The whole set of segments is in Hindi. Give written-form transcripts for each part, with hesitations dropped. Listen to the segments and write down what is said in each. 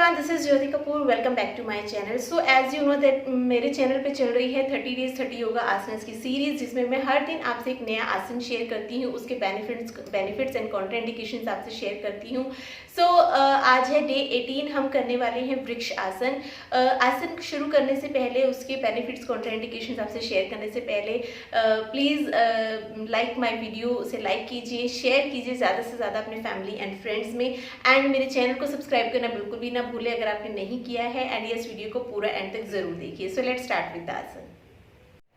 Everyone, this is Jyoti Kapoor. Welcome back to my channel. So as you know that मेरे चैनल पे चल रही है 30 डेज 30 योगा आसनस की सीरीज, जिसमें मैं हर दिन आपसे एक नया आसन शेयर करती हूँ, उसके बेनिफिट्स एंड कॉन्ट्राइंडिकेशंस आपसे शेयर करती हूँ। सो आज है डे 18। हम करने वाले हैं वृक्ष आसन। आसन शुरू करने से पहले, उसके बेनिफिट्स कॉन्ट्राइंडिकेशंस आपसे शेयर करने से पहले प्लीज़ लाइक माई वीडियो, उसे लाइक कीजिए, शेयर कीजिए ज़्यादा से ज़्यादा अपने फैमिली एंड फ्रेंड्स में, एंड मेरे चैनल को सब्सक्राइब करना बिल्कुल भी ना भूलें अगर आपने नहीं किया है। एंड ये इस वीडियो को पूरा एंड तक ज़रूर देखिए। So let's start with the आसन।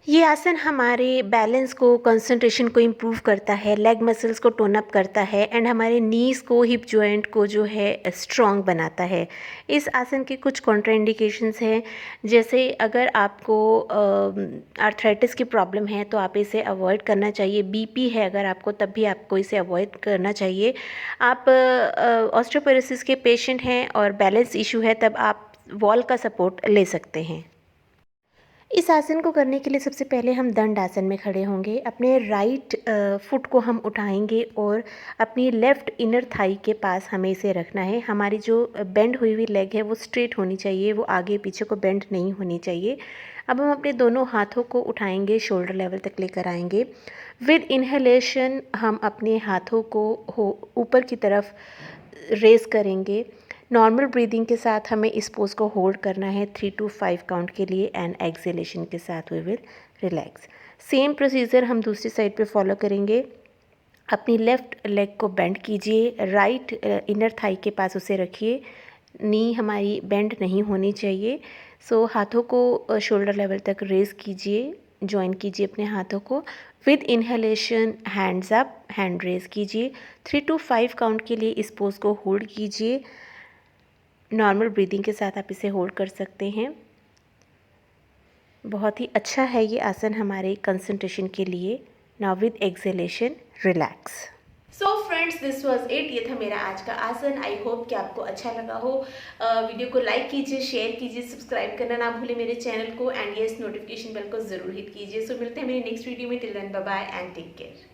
ये आसन हमारे बैलेंस को, कंसंट्रेशन को इम्प्रूव करता है, लेग मसल्स को टोन अप करता है एंड हमारे नीज़ को, हिप जॉइंट को जो है स्ट्रॉन्ग बनाता है। इस आसन के कुछ कॉन्ट्राइंडिकेशंस हैं, जैसे अगर आपको आर्थराइटिस की प्रॉब्लम है तो आप इसे अवॉइड करना चाहिए। बीपी है अगर आपको, तब भी आपको इसे अवॉइड करना चाहिए। आप ऑस्टियोपोरोसिस के पेशेंट हैं और बैलेंस इशू है, तब आप वॉल का सपोर्ट ले सकते हैं। इस आसन को करने के लिए सबसे पहले हम दंड आसन में खड़े होंगे। अपने राइट फुट को हम उठाएंगे और अपनी लेफ़्ट इनर थाई के पास हमें इसे रखना है। हमारी जो बेंड हुई हुई लेग है वो स्ट्रेट होनी चाहिए, वो आगे पीछे को बेंड नहीं होनी चाहिए। अब हम अपने दोनों हाथों को उठाएंगे, शोल्डर लेवल तक लेकर आएंगे। विद इन्हेलेशन हम अपने हाथों को ऊपर की तरफ रेज़ करेंगे। नॉर्मल ब्रीदिंग के साथ हमें इस पोज को होल्ड करना है 3 to 5 काउंट के लिए, एंड एक्सहेलेशन के साथ we will relax. Same procedure हम दूसरी साइड पे फॉलो करेंगे। अपनी लेफ़्ट लेग को बेंड कीजिए, राइट इनर थाई के पास उसे रखिए। नी हमारी बेंड नहीं होनी चाहिए। सो हाथों को शोल्डर लेवल तक रेज़ कीजिए, जॉइन कीजिए अपने हाथों को। With inhalation hands up, hand raise कीजिए। 3 to 5 काउंट के लिए इस पोज को होल्ड कीजिए। नॉर्मल ब्रीदिंग के साथ आप इसे होल्ड कर सकते हैं। बहुत ही अच्छा है ये आसन हमारे कंसंट्रेशन के लिए। Now with exhalation relax. So friends, this was it. ये था मेरा आज का आसन। आई होप कि आपको अच्छा लगा हो। वीडियो को लाइक कीजिए, शेयर कीजिए, सब्सक्राइब करना ना भूलें मेरे चैनल को, एंड यस नोटिफिकेशन बेल को ज़रूर हिट कीजिए। सो मिलते हैं मेरी नेक्स्ट वीडियो में। Till then bye bye and take care.